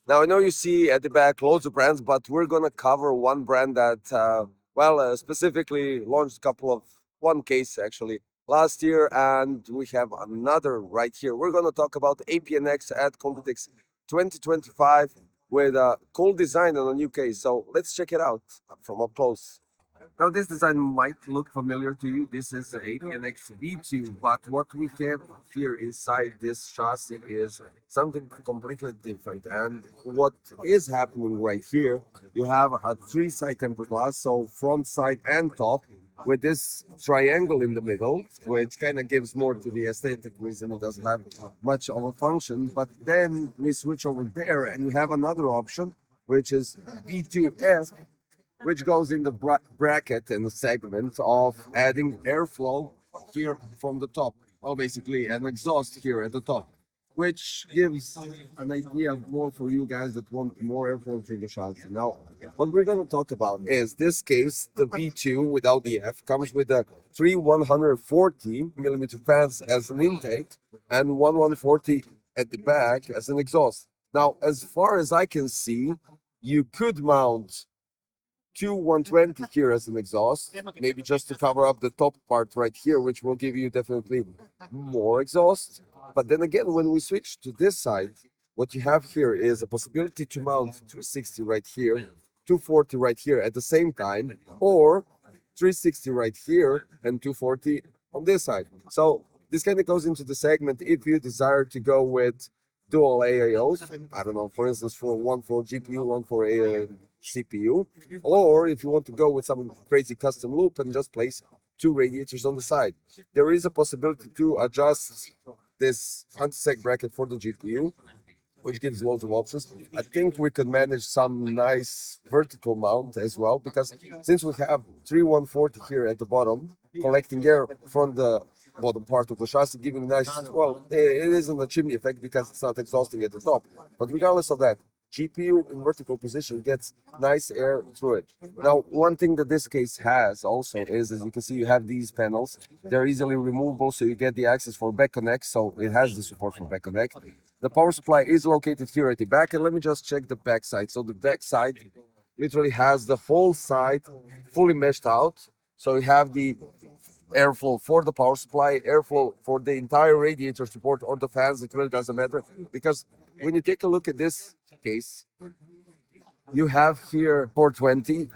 Now, I know you see at the back loads of brands, but we're going to cover one brand that, specifically launched a couple of one case actually last year, and we have another right here. We're going to talk about APNX at Computex 2025 with a cool design and a new case. So let's check it out from up close. Now, this design might look familiar to you. This is the APNX V2, but what we have here inside this chassis is something completely different. And what is happening right here, you have a three-side tempered glass, so front, side, and top, with this triangle in the middle, which kind of gives more to the aesthetic reason. It doesn't have much of a function. But then we switch over there, and we have another option, which is V2F, which goes in the bracket and the segment of adding airflow here from the top. Well, basically an exhaust here at the top, which gives an idea more for you guys that want more airflow through the chassis. Now, what we're going to talk about is this case, the V2 without the F comes with a three 140 millimeter fans as an intake and one 140 at the back as an exhaust. Now, as far as I can see, you could mount two 120 here as an exhaust, maybe just to cover up the top part right here, which will give you definitely more exhaust. But then again, when we switch to this side, what you have here is a possibility to mount 260 right here, 240 right here at the same time, or 360 right here and 240 on this side. So this kind of goes into the segment if you desire to go with dual AIOs. I don't know, for instance, for one for GPU, one for a CPU, or if you want to go with some crazy custom loop and just place two radiators on the side. There is a possibility to adjust this anti-sag bracket for the GPU, which gives loads of options. I think we could manage some nice vertical mount as well, because since we have three 140 here at the bottom, collecting air from the bottom part of the chassis, giving nice, well, it isn't a chimney effect because it's not exhausting at the top. But regardless of that, GPU in vertical position gets nice air through it. Now, one thing that this case has also is, as you can see, you have these panels. They're easily removable, so you get the access for back connect. So it has the support for back connect. The power supply is located here at the back, and let me just check the back side. So the back side literally has the whole side fully meshed out. So you have the airflow for the power supply, airflow for the entire radiator support or the fans. It really doesn't matter, because when you take a look at this case, you have here 420,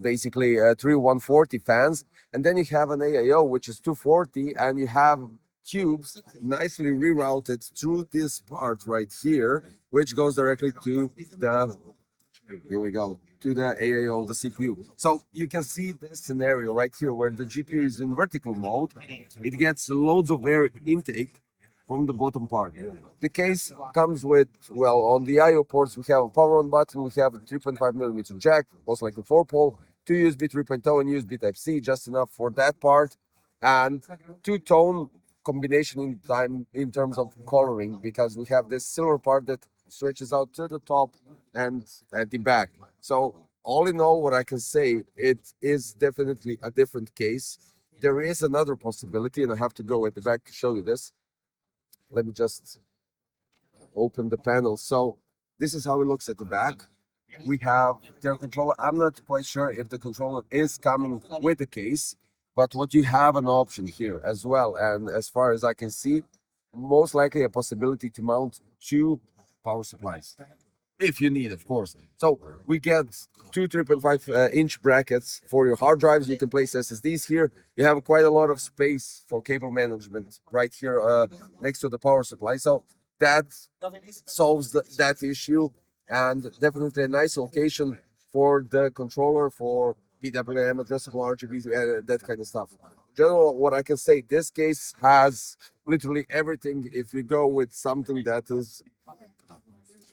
basically three 140 fans, and then you have an AIO which is 240, and you have tubes nicely rerouted through this part right here, which goes directly to the, here we go, to the AIO, the CPU. So you can see this scenario right here where the GPU is in vertical mode. It gets loads of air intake from the bottom part. The case comes with, well, on the IO ports, we have a power on button, we have a 3.5 millimeter jack, most likely 4-pole, two USB 3.0 and USB Type-C, just enough for that part, and two-tone combination in time in terms of coloring, because we have this silver part that stretches out to the top and at the back. So all in all, what I can say, it is definitely a different case. There is another possibility, and I have to go at the back to show you this. Let me just open the panel. So this is how it looks at the back. We have their controller. I'm not quite sure if the controller is coming with the case, but what you have an option here as well. And as far as I can see, most likely a possibility to mount two power supplies, if you need, of course. So we get two 3.5 inch brackets for your hard drives. You can place SSDs here. You have quite a lot of space for cable management right here next to the power supply. So that solves that issue, and definitely a nice location for the controller, for PWM, addressable RGB, that kind of stuff. General, what I can say, this case has literally everything. If you go with something that is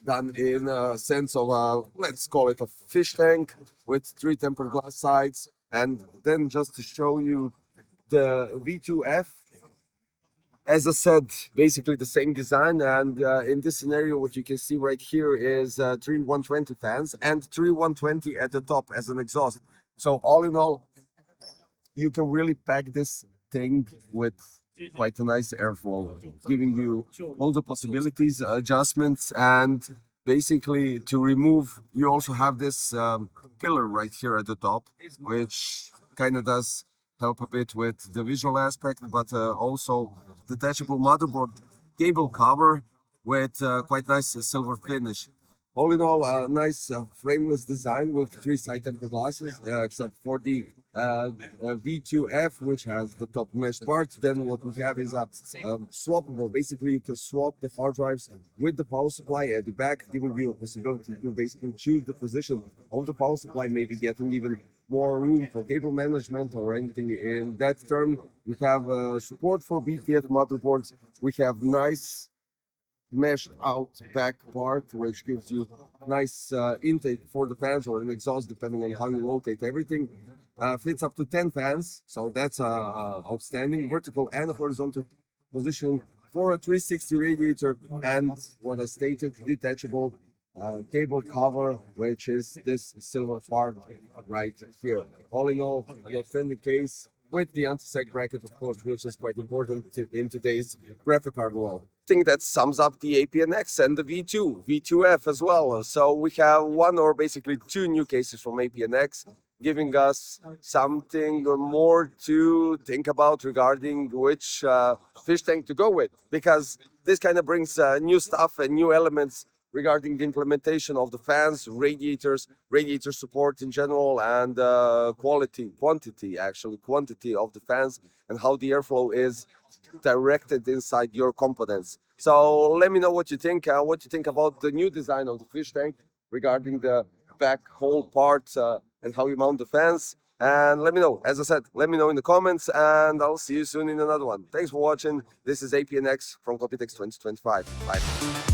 done in a sense of a, let's call it a fish tank with three tempered glass sides. And then just to show you the V2F, as I said, basically the same design. And in this scenario, what you can see right here is three 120 fans and three 120 at the top as an exhaust. So all in all, you can really pack this thing with quite a nice airflow, giving you all the possibilities, adjustments, and Basically, to remove, you also have this pillar right here at the top, which kind of does help a bit with the visual aspect, but also detachable motherboard cable cover with quite nice silver finish. All in all, a nice frameless design with three side tempered glasses, except for the V2F, which has the top mesh part. Then what we have is a swappable. Basically, you can swap the hard drives with the power supply at the back, giving you a possibility to basically choose the position of the power supply, maybe getting even more room for cable management or anything in that term. We have support for BTF motherboards. We have nice meshed out back part, which gives you nice intake for the fans or an exhaust, depending on how you rotate everything. Fits up to 10 fans, so that's outstanding. Vertical and horizontal position for a 360 radiator, and what I stated, detachable cable cover, which is this silver part right here. All in all, a friendly case with the anti-sag bracket, of course, which is quite important in today's graphic card world. I think that sums up the APNX and the V2F as well. So we have one or basically two new cases from APNX, giving us something more to think about regarding which fish tank to go with, because this kind of brings new stuff and new elements regarding the implementation of the fans, radiators, radiator support in general, and quantity of the fans, and how the airflow is directed inside your components. So let me know what you think about the new design of the fish tank regarding the back hole part and how you mount the fans. And let me know, as I said, let me know in the comments, and I'll see you soon in another one. Thanks for watching. This is APNX from Computex 2025. Bye.